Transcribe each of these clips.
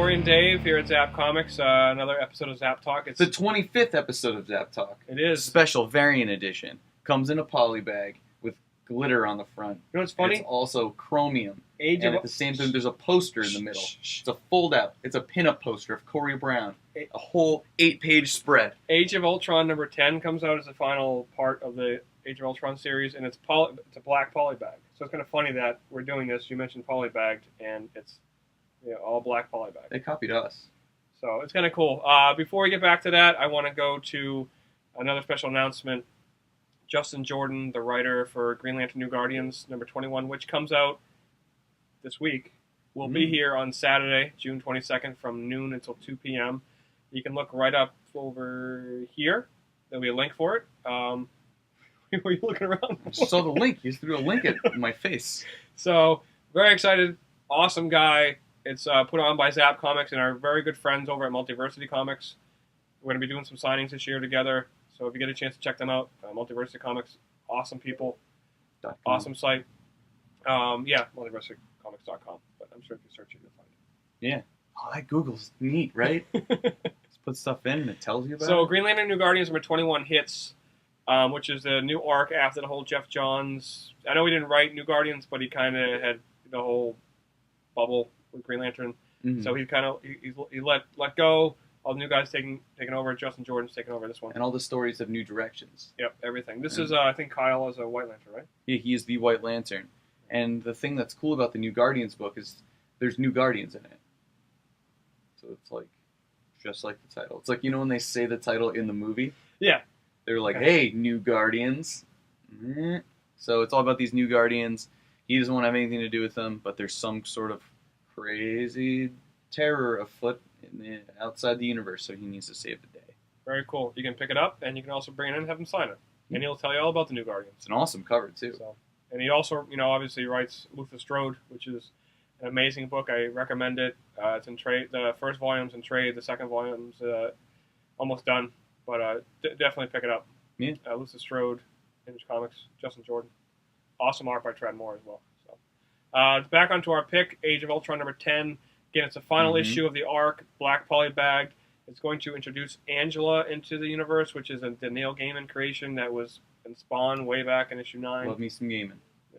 Corey and Dave here at Zapp Comics. Another episode of Zapp Talk. It's the 25th episode of Zapp Talk. It is. Special variant edition. Comes in a poly bag with glitter on the front. You know what's funny? It's also chromium. And at the same time, there's a poster in the middle. It's a fold-out. It's a pin-up poster of Corey Brown. A whole 8-page spread. Age of Ultron number 10 comes out as the final part of the Age of Ultron series, and it's a black polybag. So it's kind of funny that we're doing this. You mentioned polybagged, and it's all black polybag. They copied us. So it's kind of cool. Before we get back to that, I want to go to another special announcement. Justin Jordan, the writer for Green Lantern New Guardians number 21, which comes out this week, will be here on Saturday, June 22nd from noon until 2 p.m. You can look right up over here. There'll be a link for it. What are you looking around for? I just saw the link. You threw a link at my face. So, very excited. Awesome guy. It's put on by Zapp Comics and our very good friends over at Multiversity Comics. We're going to be doing some signings this year together. So if you get a chance to check them out, Multiversity Comics, awesome people, awesome site. multiversitycomics.com. But I'm sure if you search it, you'll find it. Yeah. Oh, that Google's neat, right? Just put stuff in and it tells you about it. So Green Lantern New Guardians number 21 hits, which is the new arc after the whole Jeff Johns. I know he didn't write New Guardians, but he kind of had the whole bubble with Green Lantern. Mm-hmm. So he kind of he let go. All the new guys taking over. Justin Jordan's taking over this one. And all the stories have new directions. Yep, everything. This is, I think Kyle is a White Lantern, right? Yeah, he is the White Lantern. And the thing that's cool about the New Guardians book is there's new Guardians in it. So it's like, just like the title. It's like, when they say the title in the movie? Yeah. They're like, hey, New Guardians. So it's all about these new Guardians. He doesn't want to have anything to do with them, but there's some sort of crazy terror afoot outside the universe, so he needs to save the day. Very cool. You can pick it up, and you can also bring it in and have him sign it. And he'll tell you all about the new Guardians. It's an awesome cover, too. So, and he also, obviously writes Luther Strode, which is an amazing book. I recommend it. It's in trade. The first volume's in trade. The second volume's almost done. But definitely pick it up. Yeah. Luther Strode, Image Comics, Justin Jordan. Awesome art by Trad Moore as well. So, back onto our pick, Age of Ultron number 10. Again, it's the final issue of the arc, Black Polybagged. It's going to introduce Angela into the universe, which is the Neil Gaiman creation that was in Spawn way back in issue 9. Love me some Gaiman.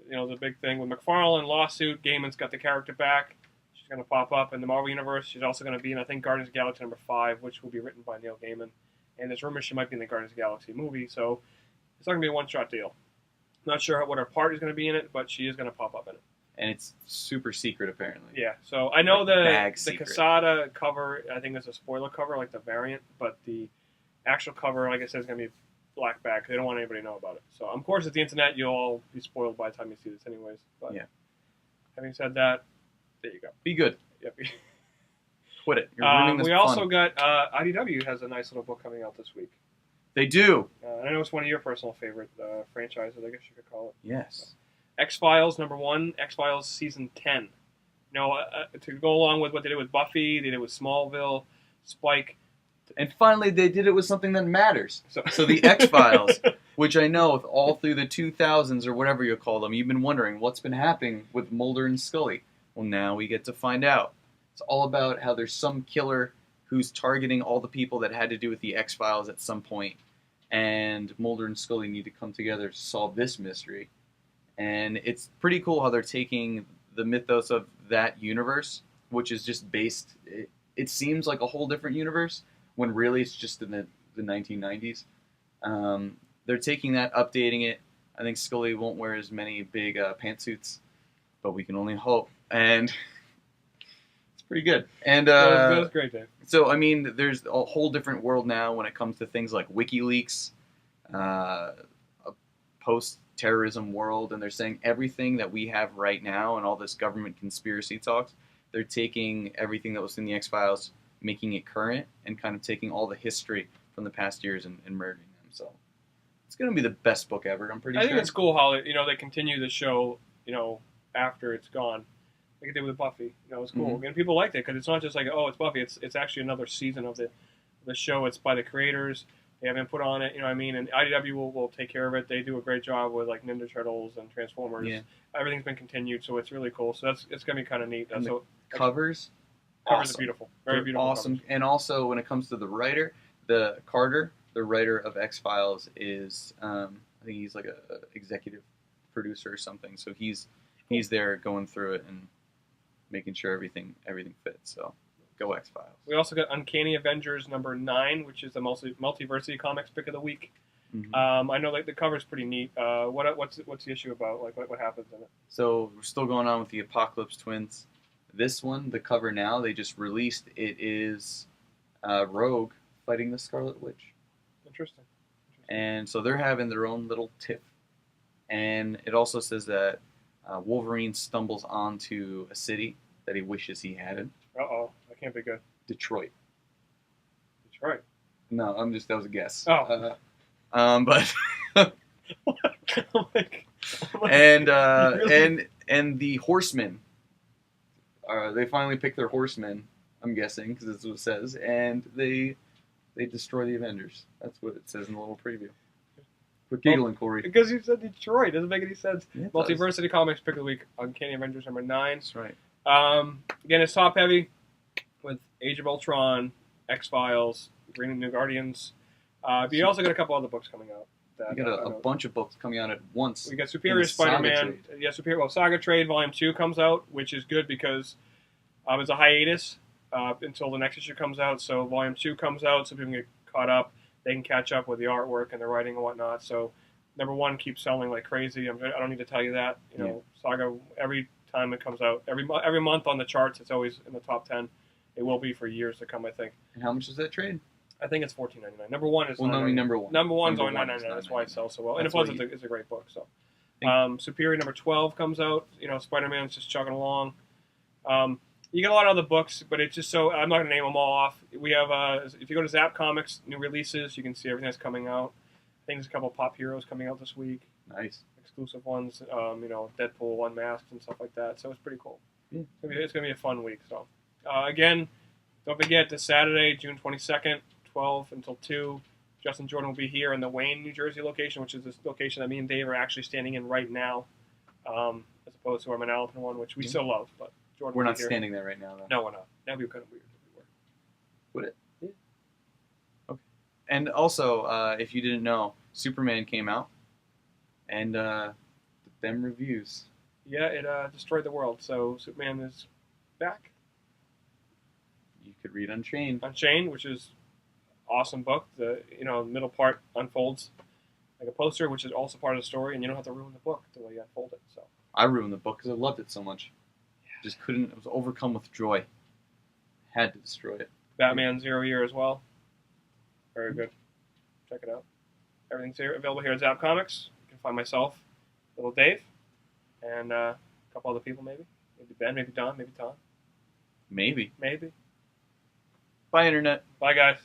The big thing with McFarlane lawsuit. Gaiman's got the character back. She's going to pop up in the Marvel Universe. She's also going to be in, I think, Guardians of the Galaxy number 5, which will be written by Neil Gaiman. And there's rumors she might be in the Guardians of the Galaxy movie, so it's not going to be a one-shot deal. Not sure what her part is going to be in it, but she is going to pop up in it. And it's super secret, apparently. Yeah, so I know the secret. Quesada cover, I think it's a spoiler cover, like the variant, but the actual cover, like I said, is going to be black bag. They don't want anybody to know about it. So, of course, at the internet, you'll all be spoiled by the time you see this anyways. But yeah. Having said that, there you go. Be good. Yep. Quit it. You're ruining this we fun. also got, IDW has a nice little book coming out this week. They do. I know it's one of your personal favorite franchises, I guess you could call it. Yes. So. X-Files number 1, X-Files season 10. To go along with what they did with Buffy, they did with Smallville, Spike. And finally, they did it with something that matters. So the X-Files, which I know all through the 2000s or whatever you call them, you've been wondering what's been happening with Mulder and Scully. Well, now we get to find out. It's all about how there's some killer who's targeting all the people that had to do with the X-Files at some point. And Mulder and Scully need to come together to solve this mystery. And it's pretty cool how they're taking the mythos of that universe, which is just based, it seems like a whole different universe, when really it's just in the 1990s. They're taking that, updating it. I think Scully won't wear as many big pantsuits, but we can only hope. And it's pretty good. And that was great, Dave. So, I mean, there's a whole different world now when it comes to things like WikiLeaks, a post-terrorism world, and they're saying everything that we have right now and all this government conspiracy talks, they're taking everything that was in the X-Files, making it current, and kind of taking all the history from the past years and merging them. So it's going to be the best book ever, I'm pretty sure. I think it's cool how they continue the show, after it's gone. Like they did with Buffy. It's cool. And people liked it because it's not just like, oh, it's Buffy. It's actually another season of the show. It's by the creators. They have input on it, And IDW will take care of it. They do a great job with like Ninja Turtles and Transformers. Yeah. Everything's been continued, so it's really cool. So it's going to be kind of neat. And the covers Covers awesome. are beautiful. Very beautiful. Awesome. Covers. And also, when it comes to the writer, the Carter, the writer of X-Files, is I think he's like a executive producer or something. So he's there going through it and making sure everything fits. So go X-Files. We also got Uncanny Avengers number 9, which is the Multiversity Comics pick of the week. Mm-hmm. I know like the cover's pretty neat. What's the issue about? Like what happens in it? So we're still going on with the Apocalypse Twins. This one, the cover now, they just released. It is Rogue fighting the Scarlet Witch. Interesting. And so they're having their own little tiff. And it also says that Wolverine stumbles onto a city that he wishes he hadn't. Uh-oh. That can't be good. Detroit. Detroit. No, that was a guess. Oh. But Like, and really? and the Horsemen, they finally picked their Horsemen. I'm guessing because that's what it says, and they destroy the Avengers. That's what it says in the little preview. Quit giggling, Corey. Because you said Detroit. Doesn't make any sense. Yeah, it Multiversity Comics pick of the week. Uncanny Avengers number 9. That's right. Again, it's top heavy with Age of ULTRON, X-Files, Green and New Guardians. But you also got a couple other books coming out. You got a bunch of books coming out at once. We got Superior Spider-Man. Yeah, Saga Trade Volume 2 comes out, which is good because it's a hiatus until the next issue comes out. So Volume 2 comes out, so people can get caught up. They can catch up with the artwork and the writing and whatnot. So number 1 keeps selling like crazy. I don't need to tell you that. You know, Saga, every time it comes out, every month on the charts, it's always in the top 10. It will be for years to come, I think. And how much does that trade? I think it's $14.99. Number 1 is number 1. Number 1's only $9.99. That's why it sells so well. And plus, it's a great book. So, Superior number 12 comes out. You know, Spider-Man's just chugging along. You get a lot of other books, but it's just so I'm not gonna name them all off. We have if you go to Zapp Comics new releases, you can see everything that's coming out. I think there's a couple of Pop Heroes coming out this week. Nice. Exclusive ones. You know, Deadpool Unmasked and stuff like that. So it's pretty cool. Yeah. It's gonna be a fun week. So again, don't forget this Saturday, June 22nd. 12 until 2. Justin Jordan will be here in the Wayne, New Jersey location, which is this location that me and Dave are actually standing in right now, as opposed to our Manalapan one, which we still love. But Jordan we're will not be here. standing there right now, though. No, we're not. That'd be kind of weird if we were. Would it? Yeah. Okay. And also, if you didn't know, Superman came out, and them reviews. Yeah, it destroyed the world. So Superman is back. You could read Unchained. Unchained, which is awesome book. The middle part unfolds like a poster, which is also part of the story, and you don't have to ruin the book the way you unfold it. So I ruined the book because I loved it so much. Just couldn't. I was overcome with joy. Had to destroy it. Batman 0 Year as well. Very good. Check it out. Everything's here available here at Zapp Comics. You can find myself, Little Dave, and a couple other people maybe. Maybe Ben, maybe Don, maybe Tom. Maybe. Maybe. Bye, Internet. Bye, guys.